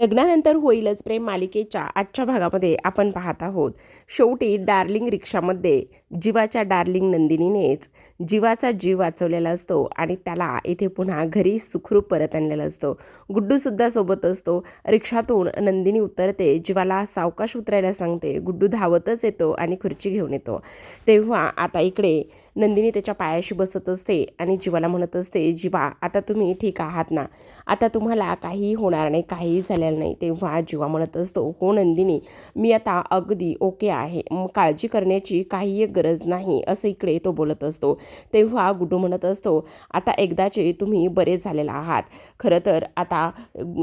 लग्नानंतर होईलच प्रेम मालिकेच्या आजच्या भागामध्ये आपण पाहत आहोत. शेवटी डार्लिंग रिक्षामध्ये जीवाच्या डार्लिंग नंदिनीनेच जीवाचा जीव वाचवलेला असतो आणि त्याला इथे पुन्हा घरी सुखरूप परत आणलेलं असतं. गुड्डूसुद्धा सोबत असतो. रिक्षातून नंदिनी उतरते, जीवाला सावकाश उतरायला सांगते. गुड्डू धावतच येतो आणि खुर्ची घेऊन येतो. तेव्हा आता इकडे नंदिनी त्याच्या पायाशी बसत असते आणि जीवाला म्हणत असते, जीवा आता तुम्ही ठीक आहात ना, आता तुम्हाला काहीही होणार नाही, काहीही झालेलं नाही. तेव्हा जीवा म्हणत असतो, हो नंदिनी, मी आता अगदी ओके आहे, काळजी करण्याची काही एक गरज नाही, असं इकडे तो बोलत असतो. तेव्हा गुड्डू म्हणत असतो, आता एकदाचे तुम्ही बरे झालेला आहात. खरं तर आता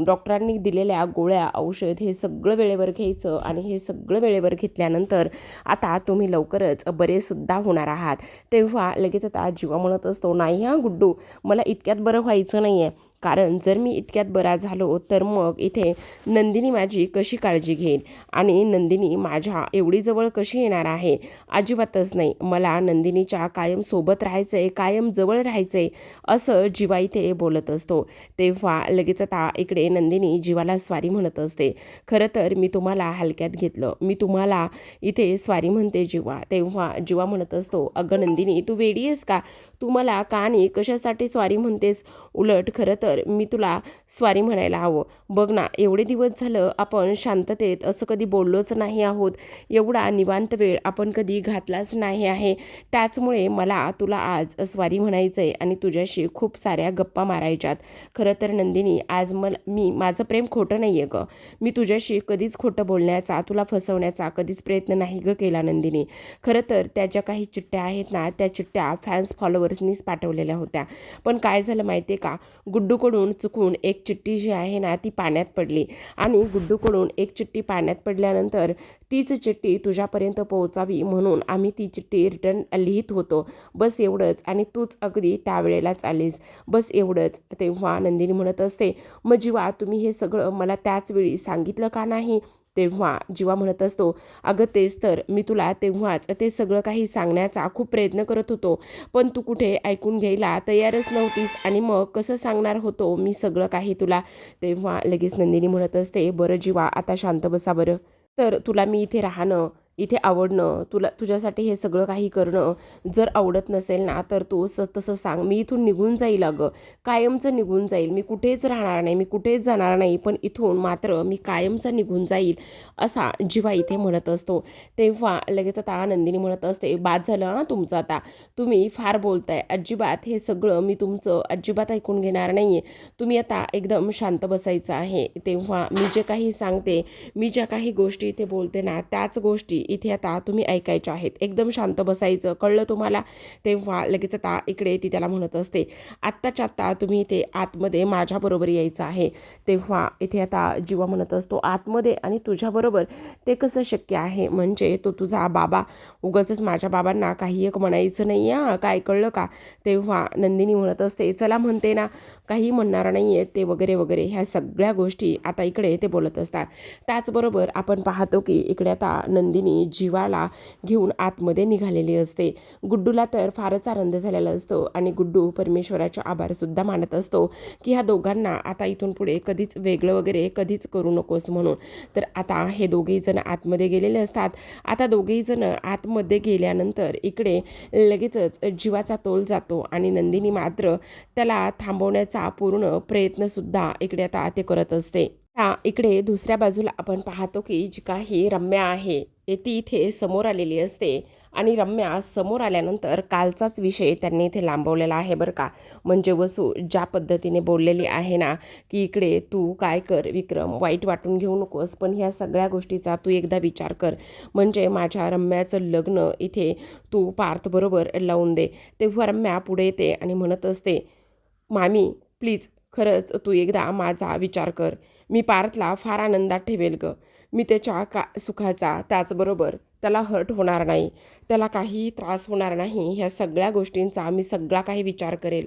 डॉक्टरांनी दिलेल्या गोळ्या औषध हे सगळं वेळेवर घ्यायचं आणि हे सगळं वेळेवर घेतल्यानंतर आता तुम्ही लवकरच बरेसुद्धा होणार आहात. तेव्हा लगेच आता जीवा म्हणत असतो, नाही हां गुड्डू, मला इतक्यात बरं व्हायचं नाही आहे, कारण जर मी इतक्यात बरा झालो तर मग इथे नंदिनी माझी कशी काळजी घेईल आणि नंदिनी माझ्या एवढी जवळ कशी येणार आहे. अजिबातच नाही, मला नंदिनीच्या कायम सोबत राहायचं आहे, कायम जवळ राहायचं आहे, असं जीवा इथे बोलत असतो. तेव्हा लगेच आता इकडे नंदिनी जीवाला स्वारी म्हणत असते. खरं तर मी तुम्हाला हलक्यात घेतलं, मी तुम्हाला इथे स्वारी म्हणते जीवा. तेव्हा जीवा म्हणत असतो, अगं नंदिनी, तू वेडी आहेस का? तू मला का आणि कशासाठी स्वारी म्हणतेस? उलट खरं तर मी तुला स्वारी म्हणायला हवं. बघ ना, एवढे दिवस झालं आपण शांततेत असं कधी बोललोच नाही आहोत, एवढा निवांत वेळ आपण कधी घातलाच नाही आहे. त्याचमुळे मला तुला आज स्वारी म्हणायचं आहे आणि तुझ्याशी खूप साऱ्या गप्पा मारायच्यात. खरं तर नंदिनी, आज मी माझं प्रेम खोटं नाही आहे गं. मी तुझ्याशी कधीच खोटं बोलण्याचा, तुला फसवण्याचा कधीच प्रयत्न नाही गं केला नंदिनी. खरं तर त्या ज्या काही चिठ्ठ्या आहेत ना, त्या चिठ्ठ्या फॅन्स फॉलोअर्सनीच पाठवलेल्या होत्या. पण काय झालं माहिती आहे का, गुड्डूकडून चुकून एक चिठ्ठी जी आहे ना ती पाण्यात पडली आणि गुड्डूकडून एक चिठ्ठी पाण्यात पडल्यानंतर तीच चिठ्ठी तुझ्यापर्यंत पोहोचावी म्हणून आम्ही ती चिठ्ठी रिटर्न लिहित होतो, बस एवढंच. आणि तूच अगदी त्यावेळेलाच आलीस, बस एवढंच. तेव्हा नंदिनी म्हणत असते, मग जीवा तुम्ही हे सगळं मला त्याच वेळी सांगितलं का नाही? तेव्हा जीवा म्हणत असतो, अगं तेच तर, मी तुला तेव्हाच ते सगळं काही सांगण्याचा खूप प्रयत्न करत होतो, पण तू कुठे ऐकून घ्यायला तयारच नव्हतीस आणि मग कसं सांगणार होतो मी सगळं काही तुला. तेव्हा लगेच नंदिनी म्हणत असते, बरं जीवा आता शांत बसा बरं. तर तुला मी इथे राहणं, इथे आवडणं, तुझ्यासाठी हे सगळं काही करणं जर आवडत नसेल ना, तर तू तसं सांग, मी इथून निघून जाईल. अगं कायमचं निघून जाईल, मी कुठेच राहणार नाही, मी कुठेच जाणार नाही, पण इथून मात्र मी कायमचा निघून जाईल, असा जीवा इथे म्हणत असतो. तेव्हा लगेच आता नंदिनी म्हणत असते, बाद झालं हां तुमचं आता, तुम्ही फार बोलताय, अजिबात हे सगळं मी तुमचं अजिबात ऐकून घेणार नाही आहे, तुम्ही आता एकदम शांत बसायचं आहे. तेव्हा मी जे काही सांगते, मी ज्या काही गोष्टी इथे बोलते ना, त्याच गोष्टी इथे आता तुम्ही ऐकायच्या आहेत, एकदम शांत बसायचं, कळलं तुम्हाला? तेव्हा लगेच आता इकडे ती त्याला म्हणत असते, आत्ताच्या आत्ता तुम्ही इथे आतमध्ये माझ्याबरोबर यायचं आहे. तेव्हा इथे आता जीवा म्हणत असतो, आतमध्ये आणि तुझ्याबरोबर? ते कसं शक्य आहे? म्हणजे तो तुझा बाबा, उगाचच माझ्या बाबांना काही एक म्हणायचं नाही हां, काय कळलं का? तेव्हा नंदिनी म्हणत असते, चला म्हणते ना, काही म्हणणार नाही आहे ते वगैरे वगैरे, ह्या सगळ्या गोष्टी आता इकडे ते बोलत असतात. त्याचबरोबर आपण पाहतो की इकडे आता नंदिनी जीवाला घेऊन आतमध्ये निघालेली असते. गुड्डूला तर फारच आनंद झालेला असतो आणि गुड्डू परमेश्वराचे आभारसुद्धा मानत असतो की ह्या दोघांना आता इथून पुढे कधीच वेगळं वगैरे कधीच करू नकोस म्हणून. तर आता हे दोघेही जण आतमध्ये गेलेले असतात. आता दोघेही जण आतमध्ये गेल्यानंतर इकडे लगेचच जीवाचा तोल जातो आणि नंदिनी मात्र त्याला थांबवण्याचा पूर्ण प्रयत्नसुद्धा इकडे आता ते करत असते. इकडे दुसऱ्या बाजूला आपण पाहतो की जी काही रम्या आहे ती इथे समोर आलेली असते आणि रम्या समोर आल्यानंतर कालचाच विषय त्यांनी इथे लांबवलेला आहे बरं का. म्हणजे वसू ज्या पद्धतीने बोललेली आहे ना, की इकडे तू काय कर विक्रम, वाईट वाटून घेऊ नकोस, पण ह्या सगळ्या गोष्टीचा तू एकदा विचार कर, म्हणजे माझ्या रम्याचं लग्न इथे तू पार्थबरोबर लावून दे. तेव्हा रम्या पुढे येते आणि म्हणत असते, मामी प्लीज, खरंच तू एकदा माझा विचार कर, मी पार्थला फार आनंदात ठेवेल गं, मी त्याच्या सुखाचा, त्याचबरोबर त्याला हर्ट होणार नाही, त्याला काही त्रास होणार नाही, ह्या सगळ्या गोष्टींचा मी सगळा काही विचार करेल.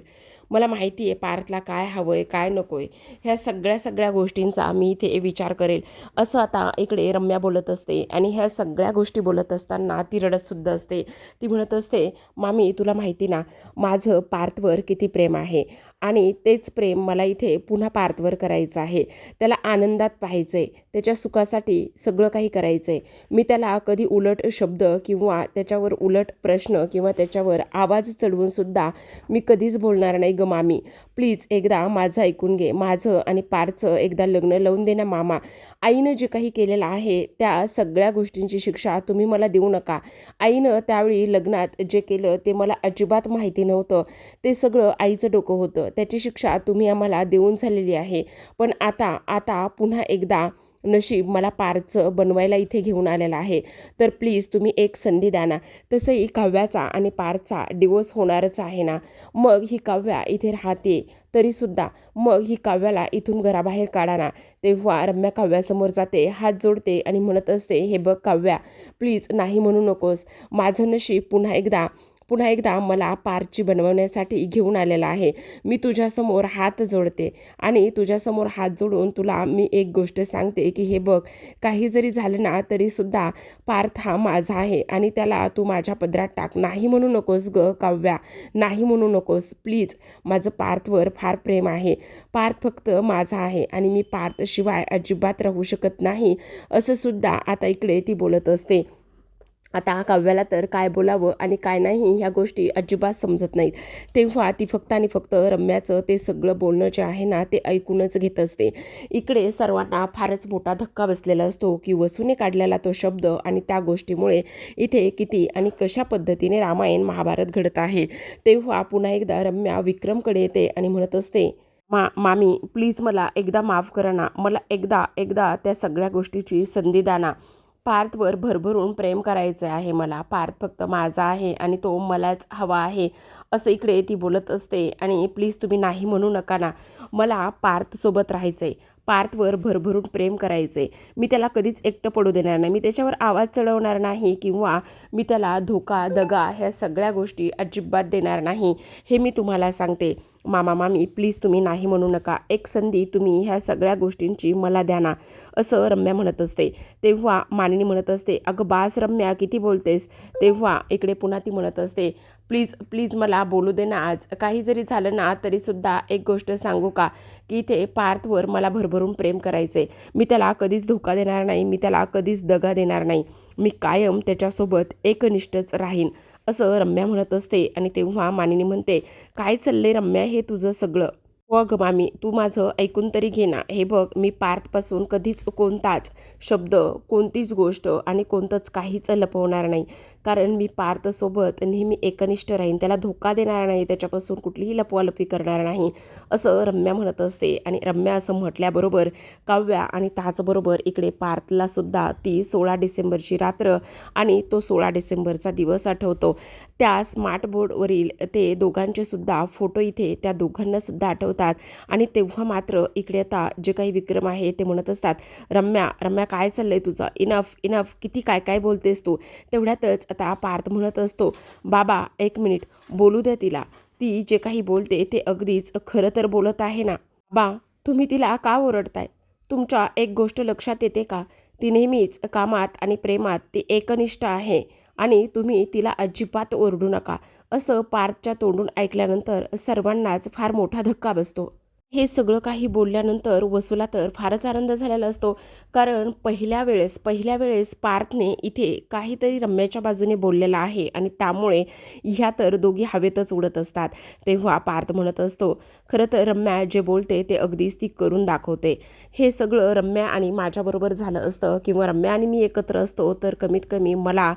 मला माहिती आहे पार्थला काय हवं आहे काय नको आहे, ह्या सगळ्या गोष्टींचा मी इथे विचार करेल, असं आता इकडे रम्या बोलत असते. आणि ह्या सगळ्या गोष्टी बोलत असताना ती रडतसुद्धा असते. ती म्हणत असते, मामी तुला माहिती ना माझं पार्थवर किती प्रेम आहे आणि तेच प्रेम मला इथे पुन्हा पार्थवर करायचं आहे. त्याला आनंदात पाहायचं आहे, त्याच्या सुखासाठी सगळं काही करायचं आहे. मी त्याला कधी उलट शब्द किंवा त्याच्यावर उलट प्रश्न किंवा त्याच्यावर आवाज चढवूनसुद्धा मी कधीच बोलणार नाही ग मामी. प्लीज एकदा माझं ऐकून घे. माझं आणि पारचं एकदा लग्न लावून दे ना मामा. आईनं जे काही केलेलं आहे त्या सगळ्या गोष्टींची शिक्षा तुम्ही मला देऊ नका. आईनं त्यावेळी लग्नात जे केलं ते मला अजिबात माहिती नव्हतं. ते सगळं आईचं डोकं होतं. त्याची शिक्षा तुम्ही आम्हाला देऊन झालेली आहे. पण आता पुन्हा एकदा नशीब मला पारचं बनवायला इथे घेऊन आलेलं आहे. तर प्लीज तुम्ही एक संधी द्या ना. तसंही काव्याचा आणि पारचा डिवोर्स होणारच आहे ना. मग ही काव्या इथे राहते तरीसुद्धा मग ही काव्याला इथून घराबाहेर काढा ना. तेव्हा रम्या काव्यासमोर जाते, हात जोडते आणि म्हणत असते, हे बघ काव्या, प्लीज नाही म्हणू नकोस. माझं नशीब पुन्हा एकदा मला पारची बनवण्यासाठी घेऊन आलेला आहे. मी तुझ्यासमोर हात जोडते आणि तुझ्यासमोर हात जोडून तुला मी एक गोष्ट सांगते की हे बघ, काही जरी झालं ना तरीसुद्धा पार्थ हा माझा आहे आणि त्याला तू माझ्या पदरात टाक. नाही म्हणू नकोस ग काव्या, नाही म्हणू नकोस प्लीज. माझं पार्थवर फार प्रेम आहे. पार्थ फक्त माझा आहे आणि मी पार्थशिवाय अजिबात राहू शकत नाही, असं सुद्धा आता इकडे ती बोलत असते. आता काव्याला तर काय बोलावं आणि काय नाही ह्या गोष्टी अजिबात समजत नाहीत. तेव्हा ती फक्त आणि फक्त रम्याचं ते सगळं बोलणं जे आहे ना ते ऐकूनच घेत असते. इकडे सर्वांना फारच मोठा धक्का बसलेला असतो की वसूने काढलेला तो शब्द आणि त्या गोष्टीमुळे इथे किती आणि कशा पद्धतीने रामायण महाभारत घडत आहे. तेव्हा पुन्हा एकदा रम्या विक्रमकडे येते आणि म्हणत असते, मामी प्लीज मला एकदा माफ करा ना. मला एकदा त्या सगळ्या गोष्टीची संधी द्या ना. पार्थवर भरभरून प्रेम करायचं आहे मला. पार्थ फक्त माझा आहे आणि तो मलाच हवा आहे, असं इकडे ती बोलत असते. आणि प्लीज तुम्ही नाही म्हणू नका ना. मला पार्थसोबत राहायचं आहे, पार्थवर भरभरून प्रेम करायचं आहे. मी त्याला कधीच एकटं पडू देणार नाही. मी त्याच्यावर आवाज चढवणार नाही किंवा मी त्याला धोका दगा ह्या सगळ्या गोष्टी अजिबात देणार नाही, हे मी तुम्हाला सांगते. मामी प्लीज तुम्ही नाही म्हणू नका. एक संधी तुम्ही ह्या सगळ्या गोष्टींची मला द्या ना, असं रम्या म्हणत असते. तेव्हा मानिनी म्हणत असते, अगं बास रम्या किती बोलतेस. तेव्हा इकडे पुन्हा ती म्हणत असते, प्लीज मला बोलू दे ना आज. काही जरी झालं ना तरीसुद्धा एक गोष्ट सांगू का, की इथे पार्थवर मला भरभरून प्रेम करायचे. मी त्याला कधीच धोका देणार नाही, मी त्याला कधीच दगा देणार नाही. मी कायम त्याच्यासोबत एकनिष्ठच राहीन, असं रम्या म्हणत असते. आणि तेव्हा मानिनी म्हणते, काय चाललंय रम्या हे तुझं सगळं. हो ग मामी, तू माझं ऐकून तरी घे ना. हे बघ, मी पार्थपासून कधीच कोणताच शब्द, कोणतीच गोष्ट आणि कोणतंच काहीच लपवणार नाही. कारण मी पार्थसोबत नेहमी एकनिष्ठ राहीन, त्याला धोका देणार नाही, त्याच्यापासून कुठलीही लपवालपी करणार नाही, असं रम्या म्हणत असते. आणि रम्या असं म्हटल्याबरोबर काव्या आणि त्याचबरोबर इकडे पार्थलासुद्धा ती 16 डिसेंबरची रात्र आणि तो 16 डिसेंबरचा दिवस आठवतो. त्या स्मार्ट बोर्डवरील ते दोघांचे सुद्धा फोटो इथे त्या दोघांनासुद्धा आठवतात. आणि तेव्हा मात्र इकडे आता जे काही विक्रम आहे ते म्हणत असतात, रम्या काय चाललंय तुझं, इनफ किती काय बोलतेस तू. तेवढ्यातच आता पार्थ म्हणत असतो, बाबा एक मिनिट बोलू द्या तिला. ती जे काही बोलते ते अगदीच खरं तर बोलत आहे ना. बा तुम्ही तिला का ओरडताय. तुमच्या एक गोष्ट लक्षात येते का, ती नेहमीच कामात आणि प्रेमात ती एकनिष्ठ आहे आणि तुम्ही तिला अजिबात ओरडू नका, असं पार्थच्या तोंडून ऐकल्यानंतर सर्वांनाच फार मोठा धक्का बसतो. हे सगळं काही बोलल्यानंतर वसूला तर फारच आनंद झालेला असतो. कारण पहिल्या वेळेस पार्थने इथे काहीतरी रम्याच्या बाजूने बोललेला आहे आणि त्यामुळे ह्या तर दोघी हवेतच उडत असतात. तेव्हा पार्थ म्हणत असतो, खरं तर रम्या जे बोलते ते अगदीच ती करून दाखवते. हे सगळं रम्या आणि माझ्याबरोबर झालं असतं किंवा रम्या आणि मी एकत्र असतो तर कमीत कमी मला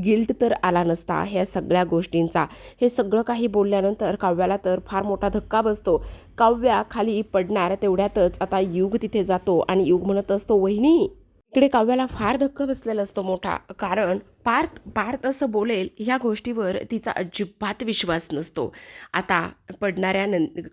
गिल्ट तर आला नसता ह्या सगळ्या गोष्टींचा. हे सगळं काही बोलल्यानंतर काव्याला तर फार मोठा धक्का बसतो. काव्या खाली पडणार तेवढ्यातच आता युग तिथे जातो आणि युग म्हणत असतो, वहिनी. इकडे काव्याला फार धक्का बसलेला असतो मोठा. कारण पार्थ पार्थ असं बोलेल ह्या गोष्टीवर तिचा अजिबात विश्वास नसतो. आता पडणाऱ्या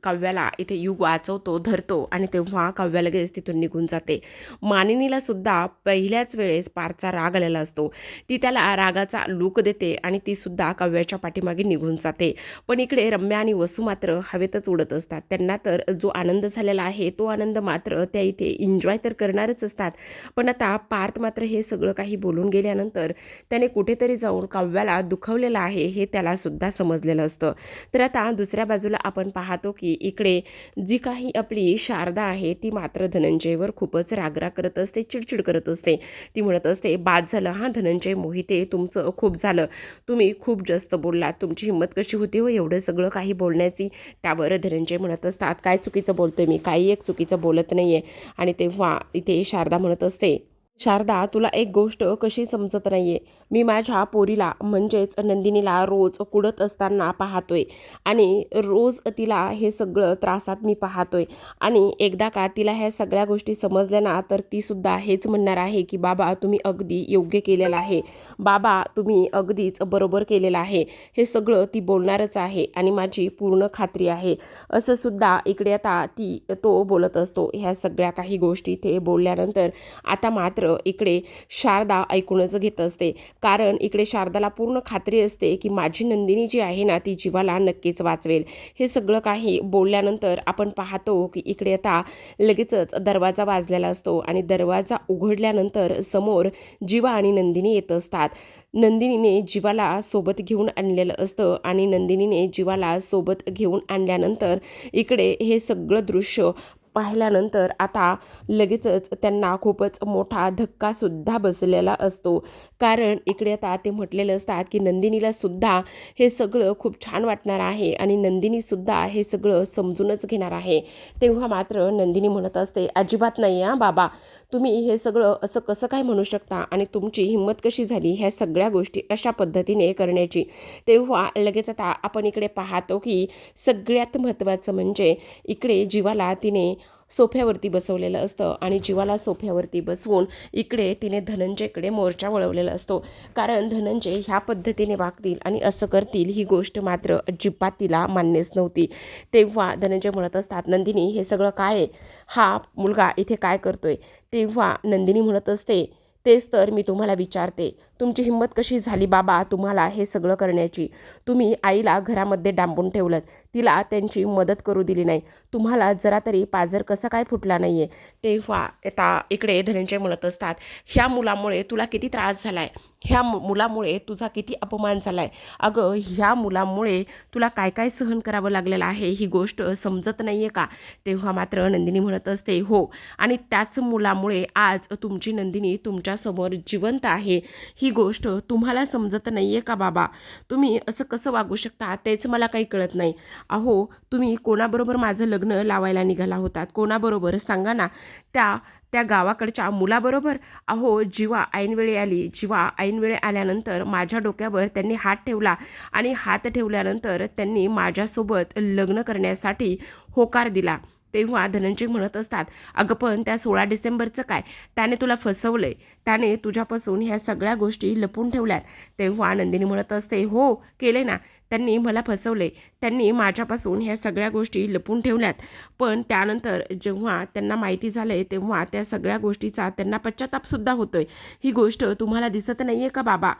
काव्याला इथे युग वाचवतो धरतो आणि तेव्हा काव्या लगेच तिथून निघून जाते. मानिनीला सुद्धा पहिल्याच वेळेस पार्थचा राग आलेला असतो. ती त्याला रागाचा लूक देते आणि ती सुद्धा काव्याच्या पाठीमागे निघून जाते. पण इकडे रम्या आणि वसू मात्र हवेतच उडत असतात. त्यांना तर जो आनंद झालेला आहे तो आनंद मात्र त्या इथे एन्जॉय तर करणारच असतात. पण आता पार्थ मात्र हे सगळं काही बोलून गेल्यानंतर त्याने कुठेतरी जाऊन काव्याला दुखवलेलं आहे हे त्याला सुद्धा समजलेलं असतं. तर आता दुसऱ्या बाजूला आपण पाहतो की इकडे जी काही आपली शारदा आहे ती मात्र धनंजयवर खूपच रागराग करत असते, चिडचिड करत असते. ती म्हणत असते, बाद झालं हां धनंजय मोहिते, तुमचं खूप झालं, तुम्ही खूप जास्त बोललात, तुमची हिंमत कशी होती हो एवढं सगळं काही बोलण्याची. त्यावर धनंजय म्हणत असतात, काय चुकीचं बोलतोय मी, काही एक चुकीचं बोलत नाही आहे. आणि तेव्हा इथे शारदा म्हणत असते, शारदा तुला एक गोष्ट कशी समजत नाहीये, मी माझ्या पोरीला म्हणजेच नंदिनीला रोज कुडत असताना पाहतोय आणि रोज तिला हे सगळं त्रासात मी पाहतोय. आणि एकदा का तिला ह्या सगळ्या गोष्टी समजल्या ना तर ती सुद्धा हेच म्हणणार आहे की बाबा तुम्ही अगदी योग्य केलेलं आहे, बाबा तुम्ही अगदीच बरोबर केलेलं आहे, हे सगळं ती बोलणारच आहे आणि माझी पूर्ण खात्री आहे. असं सुद्धा इकडे आता तो बोलत असतो. ह्या सगळ्या काही गोष्टी ते बोलल्यानंतर आता मात्र इकडे शारदा ऐकूनच घेत असते. कारण इकडे शारदाला पूर्ण खात्री असते की माझी नंदिनी जी आहे ना ती जीवाला नक्कीच वाचवेल. हे सगळं काही बोलल्यानंतर आपण पाहतो की इकडे आता लगेचच दरवाजा वाजलेला असतो आणि दरवाजा उघडल्यानंतर समोर जीवा आणि नंदिनी येत असतात. नंदिनीने जीवाला सोबत घेऊन आणलेलं असतं आणि नंदिनीने जीवाला सोबत घेऊन आणल्यानंतर इकडे हे सगळं दृश्य पाहिल्यानंतर आता लगेचच त्यांना खूपच मोठा धक्कासुद्धा बसलेला असतो. कारण इकडे आता ते म्हटलेलं असतात की नंदिनीला सुद्धा हे सगळं खूप छान वाटणार आहे आणि नंदिनीसुद्धा हे सगळं समजूनच घेणार आहे. तेव्हा मात्र नंदिनी म्हणत असते, अजिबात नाही हां बाबा, तुम्ही हे सगळं असं कसं काय म्हणू शकता आणि तुमची हिंमत कशी झाली ह्या सगळ्या गोष्टी अशा पद्धतीने करण्याची. तेव्हा लगेच आता आपण इकडे पाहतो की सगळ्यात महत्त्वाचं म्हणजे इकडे जीवाला तिने सोफ्यावरती बसवलेलं असतं आणि जीवाला सोफ्यावरती बसवून इकडे तिने धनंजयकडे मोर्चा वळवलेला असतो. कारण धनंजय ह्या पद्धतीने वागतील आणि असं करतील ही गोष्ट मात्र अजिबात तिला मान्यच नव्हती. तेव्हा धनंजय म्हणत असतात, नंदिनी हे सगळं काय आहे, हा मुलगा इथे काय करतोय. तेव्हा नंदिनी म्हणत असते, तेच तर मी तुम्हाला विचारते, तुमची हिंमत कशी झाली बाबा तुम्हाला हे सगळं करण्याची. तुम्ही आईला घरामध्ये डांबून ठेवलं, तिला त्यांची मदत करू दिली नाही, तुम्हाला जरा तरी पाजर कसा काय फुटला नाही आहे. तेव्हा आता इकडे धनंजय म्हणत असतात, ह्या मुलामुळे तुला किती त्रास झाला आहे, ह्या मुलामुळे तुझा किती अपमान झाला आहे, अगं ह्या मुलामुळे तुला काय काय सहन करावं लागलेलं आहे ही गोष्ट समजत नाही आहे का. तेव्हा मात्र नंदिनी म्हणत असते, हो, आणि त्याच मुलामुळे आज तुमची नंदिनी तुमच्यासमोर जिवंत आहे ही गोष्ट तुम्हाला समजत नाही आहे का बाबा. तुम्ही असं कसं वागू शकता तेच मला काही कळत नाही. अहो तुम्ही कोणाबरोबर माझं लग्न लावायला निघाला होतात, कोणाबरोबर सांगा ना. त्या त्या गावाकडच्या मुलाबरोबर. अहो जीवा ऐनवेळी आली, जीवा ऐनवेळी आल्यानंतर माझ्या डोक्यावर त्यांनी हात ठेवला आणि हात ठेवल्यानंतर त्यांनी माझ्यासोबत लग्न करण्यासाठी होकार दिला. तेव्हा धनंजय म्हणत असतात, अगं पण त्या 16 डिसेंबरचं काय, त्याने तुला फसवलंय, त्याने तुझ्यापासून ह्या सगळ्या गोष्टी लपून ठेवल्यात. तेव्हा नंदिनी म्हणत असते, हो केले ना, त्यांनी मला फसवले, त्यांनी माझ्यापासून ह्या सगळ्या गोष्टी लपून ठेवल्यात. पण त्यानंतर जेव्हा त्यांना माहिती झालंय तेव्हा त्या सगळ्या गोष्टीचा त्यांना पश्चातापसुद्धा होतोय. ही गोष्ट तुम्हाला दिसत नाही आहे का बाबा.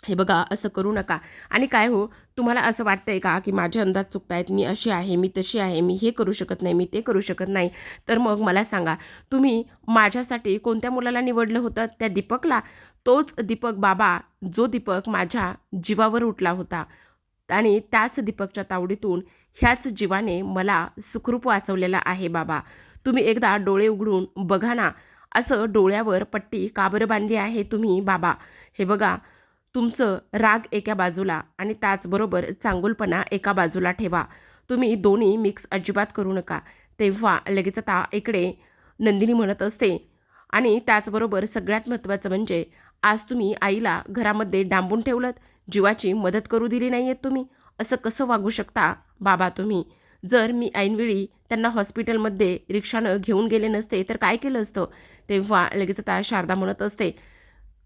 हे बघा असं करू नका. आणि काय हो, तुम्हाला असं वाटतंय का की माझे अंदाज चुकतायत, मी अशी आहे, मी तशी आहे, मी हे करू शकत नाही, मी ते करू शकत नाही. तर मग मला सांगा, तुम्ही माझ्यासाठी कोणत्या मुलाला निवडलं होतं, त्या दीपकला. तोच दीपक बाबा, जो दीपक माझ्या जीवावर उठला होता आणि त्याच दीपकच्या तावडीतून ह्याच जीवाने मला सुखरूप वाचवलेला आहे बाबा. तुम्ही एकदा डोळे उघडून बघा ना, असं डोळ्यावर पट्टी का बरं बांधली आहे तुम्ही बाबा. हे बघा, तुमचं राग एका बाजूला आणि त्याचबरोबर चांगुलपणा एका बाजूला ठेवा. तुम्ही दोन्ही मिक्स अजिबात करू नका. तेव्हा लगेच आता इकडे नंदिनी म्हणत असते, आणि त्याचबरोबर सगळ्यात महत्त्वाचं म्हणजे आज तुम्ही आईला घरामध्ये डांबून ठेवलं, जीवाची मदत करू दिली नाही आहेत तुम्ही. असं कसं वागू शकता बाबा तुम्ही. जर मी ऐनवेळी त्यांना हॉस्पिटलमध्ये रिक्षानं घेऊन गेले नसते तर काय केलं असतं. तेव्हा लगेच आता शारदा म्हणत असते,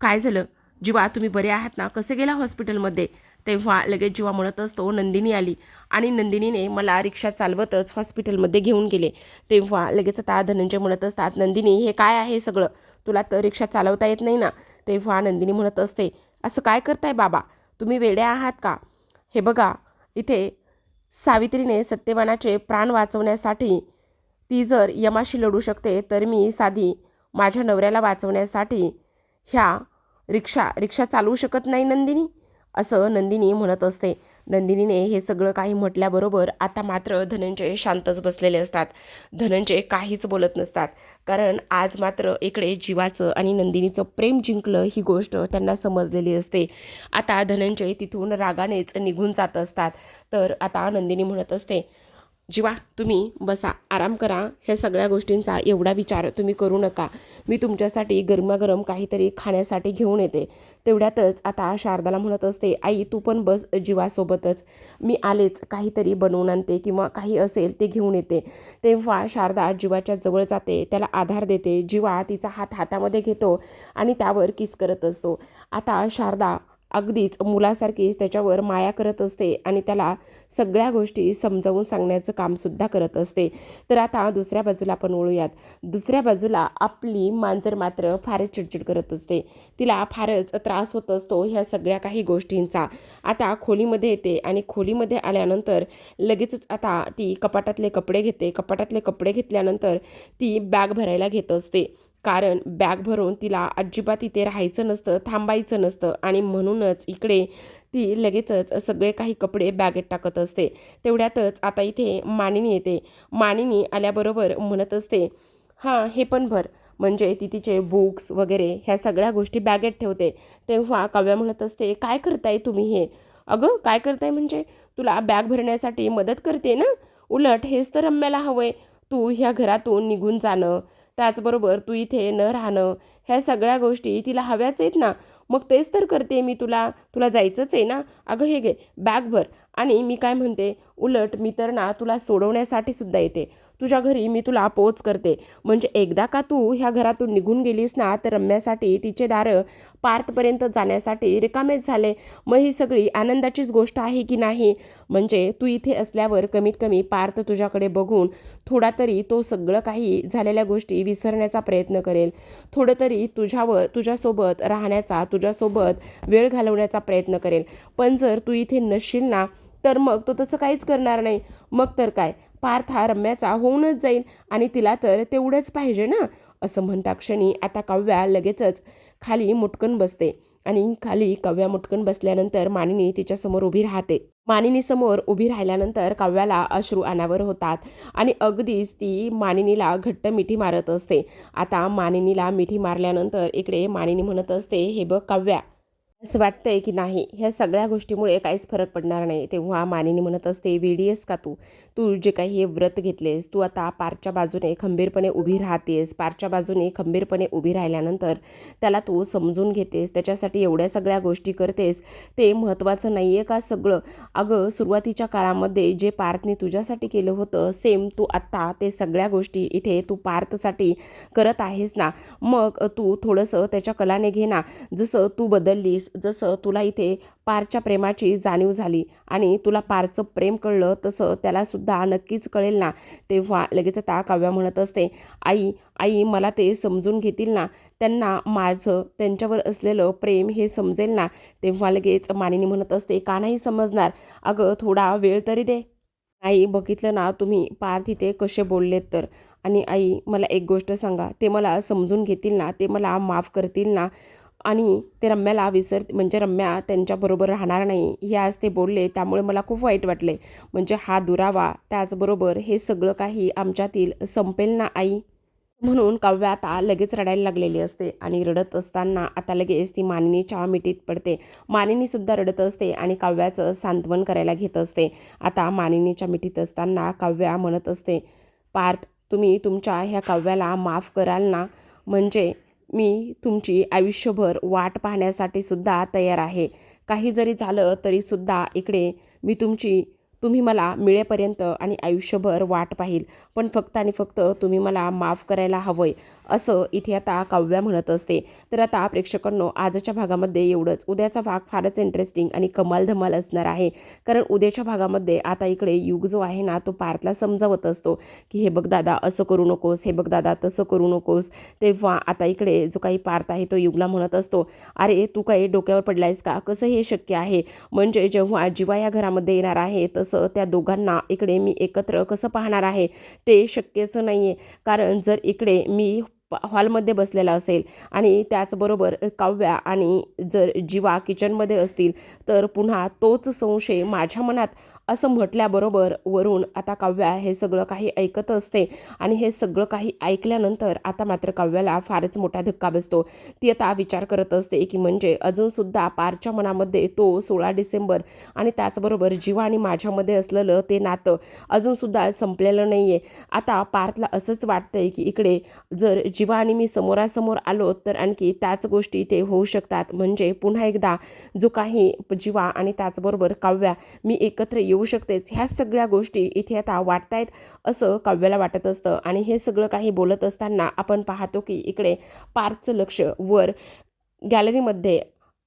काय झालं, जीवा तुम्ही बरे आहात ना, कसे गेला हॉस्पिटलमध्ये? तेव्हा लगेच जीवा म्हणत असतो नंदिनी आली आणि नंदिनीने मला रिक्षा चालवतच हॉस्पिटलमध्ये घेऊन गेले. तेव्हा लगेच आता धनंजय म्हणत असतात नंदिनी हे काय आहे सगळं, तुला तर रिक्षा चालवता येत नाही ना. तेव्हा नंदिनी म्हणत असते असं काय करताय बाबा, तुम्ही वेड्या आहात का? हे बघा, इथे सावित्रीने सत्यवानाचे प्राण वाचवण्यासाठी ती जर यमाशी लढू शकते, तर मी साधी माझ्या नवऱ्याला वाचवण्यासाठी ह्या रिक्षा चालवू शकत नाही नंदिनी, असं नंदिनी म्हणत असते. नंदिनीने हे सगळं काही म्हटल्याबरोबर आता मात्र धनंजय शांतच बसलेले असतात. धनंजय काहीच बोलत नसतात, कारण आज मात्र इकडे जीवाचं आणि नंदिनीचं प्रेम जिंकलं ही गोष्ट त्यांना समजलेली असते. आता धनंजय तिथून रागानेच निघून जात असतात. तर आता नंदिनी म्हणत असते जीवा तुम्ही बसा, आराम करा, ह्या सगळ्या गोष्टींचा एवढा विचार तुम्ही करू नका. मी तुमच्यासाठी गरमागरम काहीतरी खाण्यासाठी घेऊन येते. तेवढ्यातच आता शारदाला म्हणत असते आई तू पण बस जीवासोबतच, मी आलेच, काहीतरी बनवून आणते किंवा काही असेल ते घेऊन येते. तेव्हा शारदा जीवाच्या जवळ जाते, त्याला आधार देते. जीवा तिचा हात हातामध्ये घेतो आणि त्यावर किस करत असतो. आता शारदा अगदीच मुलासारखीच त्याच्यावर माया करत असते आणि त्याला सगळ्या गोष्टी समजावून सांगण्याचं कामसुद्धा करत असते. तर आता दुसऱ्या बाजूला आपण वळूयात. दुसऱ्या बाजूला आपली मांजर मात्र फारच चिडचिड करत असते. तिला फारच त्रास होत असतो ह्या सगळ्या काही गोष्टींचा. आता खोलीमध्ये येते आणि खोलीमध्ये आल्यानंतर लगेचच आता ती कपाटातले कपडे घेते. कपाटातले कपडे घेतल्यानंतर ती बॅग भरायला घेत असते, कारण बॅग भरून तिला अजिबात इथे राहायचं नसतं, थांबायचं नसतं आणि म्हणूनच इकडे ती लगेचच सगळे काही कपडे बॅगेत टाकत असते. तेवढ्यातच आता इथे मानिनी येते. मानिनी आल्याबरोबर म्हणत असते हां हे पण भर, म्हणजे ती तिचे बुक्स वगैरे ह्या सगळ्या गोष्टी बॅगेत ठेवते. तेव्हा काव्या म्हणत असते काय करताय तुम्ही हे? अगं काय करताय म्हणजे, तुला बॅग भरण्यासाठी मदत करते ना, उलट हेच तर रम्याला हवंय, तू ह्या घरातून निघून जाणं, त्याचबरोबर तू इथे न राहणं, ह्या सगळ्या गोष्टी तिला हव्याच आहेत ना. मग तेच तर करते मी, तुला जायचंच आहे ना, अगं हे घे बॅग भर. आणि मी काय म्हणते, उलट मी तर ना तुला सोडवण्यासाठी सुद्धा येते, तुझ्या घरी मी तुला पोच करते. म्हणजे एकदा का तू ह्या घरातून निघून गेलीस ना, तर रम्यासाठी तिचे दारं पार्थपर्यंत जाण्यासाठी रिकामेच झाले. मग ही सगळी आनंदाचीच गोष्ट आहे की नाही? म्हणजे तू इथे असल्यावर कमीत कमी पार्थ तुझ्याकडे बघून थोडा तरी तो सगळं काही झालेल्या गोष्टी विसरण्याचा प्रयत्न करेल, थोडं तरी तुझ्यासोबत राहण्याचा, तुझ्यासोबत वेळ घालवण्याचा प्रयत्न करेल. पण जर तू इथे नसशील ना, तर मग तो तसं काहीच करणार नाही. मग तर काय, पार्थ हा रम्याचा होऊनच जाईल आणि तिला तर तेवढंच पाहिजे ना. असं म्हणता क्षणी आता काव्या लगेचच खाली मुटकन बसते आणि खाली काव्या मुटकन बसल्यानंतर मानिनी तिच्यासमोर उभी राहते. मानिनी समोर उभी राहिल्यानंतर काव्याला अश्रू अनावर होतात आणि अगदीच ती मानिनीला घट्ट मिठी मारत असते. आता मानिनीला मिठी मारल्यानंतर इकडे मानिनी म्हणत असते हे बघ काव्या, असं वाटतंय की नाही ह्या सगळ्या गोष्टीमुळे काहीच फरक पडणार नाही. तेव्हा मानिनी म्हणत असते वेडी आहेस का तू, तू जे काही हे व्रत घेतलेस, तू आता पारच्या बाजूने खंबीरपणे उभी राहतेस, पारच्या बाजूने खंबीरपणे उभी राहिल्यानंतर त्याला तू समजून घेतेस, त्याच्यासाठी एवढ्या सगळ्या गोष्टी करतेस, ते महत्त्वाचं नाही आहे का सगळं? अगं सुरुवातीच्या काळामध्ये जे पार्थने तुझ्यासाठी केलं होतं, सेम तू आत्ता ते सगळ्या गोष्टी इथे तू पार्थसाठी करत आहेस ना. मग तू थोडंसं त्याच्या कलाने घे ना. जसं तू बदललीस, जसं तुला इथे पारच्या प्रेमाची जाणीव झाली आणि तुला पारचं प्रेम कळलं, तसं त्यालासुद्धा नक्कीच कळेल ना. तेव्हा लगेच आता काव्या म्हणत असते आई मला ते समजून घेतील ना, त्यांना माझं त्यांच्यावर असलेलं प्रेम हे समजेल ना. तेव्हा लगेच मानिनी म्हणत असते का नाही समजणार, अगं थोडा वेळ तरी दे. आई बघितलं ना तुम्ही पार्थ इथे कसे बोललेत तर, आणि आई मला एक गोष्ट सांगा, ते मला समजून घेतील ना, ते मला माफ करतील ना, आणि ते रम्याला म्हणजे रम्या त्यांच्याबरोबर राहणार नाही हे आज ते बोलले, त्यामुळे मला खूप वाईट वाटले. म्हणजे हा दुरावा, त्याचबरोबर हे सगळं काही आमच्यातील संपेल ना आई. म्हणून काव्या आता लगेच रडायला लागलेली असते आणि रडत असताना आता लगेच ती मानिनीच्या मिठीत पडते. मानिनीसुद्धा रडत असते आणि काव्याचं सांत्वन करायला घेत असते. आता मानिनीच्या मिठीत असताना काव्या म्हणत असते पार्थ तुम्ही तुमच्या ह्या काव्याला माफ कराल ना, म्हणजे मी तुमची आयुष्यभर वाट पाहण्यासाठी सुद्धा तयार आहे. काही जरी झालं तरीसुद्धा इकडे मी तुम्ही मला मिळेपर्यंत आणि आयुष्यभर वाट पाहील, पण फक्त आणि फक्त तुम्ही मला माफ करायला हवंय, असं इथे आता काव्या म्हणत असते. तर आता प्रेक्षकांनो, आजच्या भागामध्ये एवढंच. उद्याचा भाग फारच इंटरेस्टिंग आणि कमाल धमाल असणार आहे, कारण उद्याच्या भागामध्ये आता इकडे युग जो आहे ना, तो पार्थला समजावत असतो की हे बघ दादा असं करू नकोस, हे बघ दादा तसं करू नकोस. तेव्हा आता इकडे जो काही पार्थ आहे तो युगला म्हणत असतो, अरे तू काही डोक्यावर पडलायस का, कसं हे शक्य आहे, म्हणजे जेव्हा जीवा या घरामध्ये येणार आहे तसं त्या दोघांना इकडे मी एकत्र कसं पाहणार आहे, ते शक्यच नाही आहे. कारण जर इकडे मी हॉलमध्ये बसलेला असेल आणि त्याचबरोबर काव्या आणि जर जीवा किचनमध्ये असतील, तर पुन्हा तोच संशय माझ्या मनात, असं म्हटल्याबरोबर वरून आता काव्या हे सगळं काही ऐकत असते. आणि हे सगळं काही ऐकल्यानंतर आता मात्र काव्याला फारच मोठा धक्का बसतो. ती आता विचार करत असते की म्हणजे अजूनसुद्धा पारच्या मनामध्ये तो 16 डिसेंबर आणि त्याचबरोबर जीवा आणि माझ्यामध्ये असलेलं ते नातं अजूनसुद्धा संपलेलं नाही आहे. आता पार्थला असंच वाटतंय की इकडे जर जीवा आणि मी समोरासमोर आलो तर आणखी त्याच गोष्टी इथे होऊ शकतात, म्हणजे पुन्हा एकदा जो काही जीवा आणि त्याचबरोबर काव्या मी एकत्र येऊ शकतेच, ह्या सगळ्या गोष्टी इथे आता वाटतायत, असं काव्याला वाटत असतं. आणि हे सगळं काही बोलत असताना आपण पाहतो की इकडे पार्थचं लक्ष वर गॅलरीमध्ये,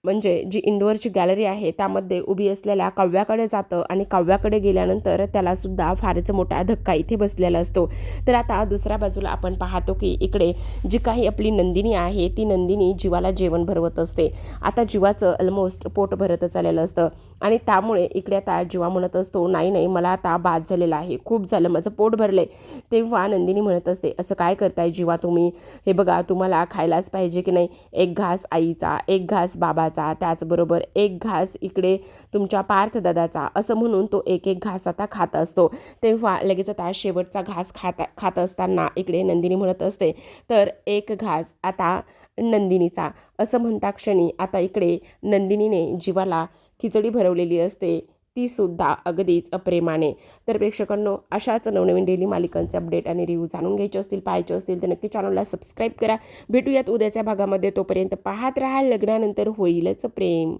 म्हणजे जी इंडोअरची गॅलरी आहे त्यामध्ये उभी असलेल्या काव्याकडे जातं आणि काव्याकडे गेल्यानंतर त्यालासुद्धा फारच मोठा धक्का इथे बसलेला असतो. तर आता दुसऱ्या बाजूला आपण पाहतो की इकडे जी काही आपली नंदिनी आहे ती नंदिनी जीवाला जेवण भरवत असते. आता जीवाचं ऑलमोस्ट पोट भरतच आलेलं असतं आणि त्यामुळे इकडे आता जीवा म्हणत असतो, नाही नाही मला आता बाद झालेलं आहे, खूप झालं, माझं पोट भरले. तेव्हा नंदिनी म्हणत असते, असं काय करताय जीवा तुम्ही, हे बघा तुम्हाला खायलाच पाहिजे की नाही, एक घास आईचा, एक घास बाबाचा, त्याचबरोबर एक घास इकडे तुमच्या पार्थदादाचा, असं म्हणून तो एक एक घास आता खात असतो. तेव्हा लगेच आता शेवटचा घास खात असताना इकडे नंदिनी म्हणत असते, तर एक घास आता नंदिनीचा, असं म्हणता क्षणी आता इकडे नंदिनीने जीवाला खिचडी भरवलेली असते, ती सुद्धा अगदीच अप्रेमाने. तर प्रेक्षकांनो, अशाच नवनवीन डेली मालिकांचे अपडेट आणि रिव्ह्यू जाणून घ्यायचे असतील, पाहायचे असतील तर नक्की चॅनलला सबस्क्राईब करा. भेटूयात उद्याच्या भागामध्ये. तोपर्यंत पाहत राहा लग्नानंतर होईलच प्रेम.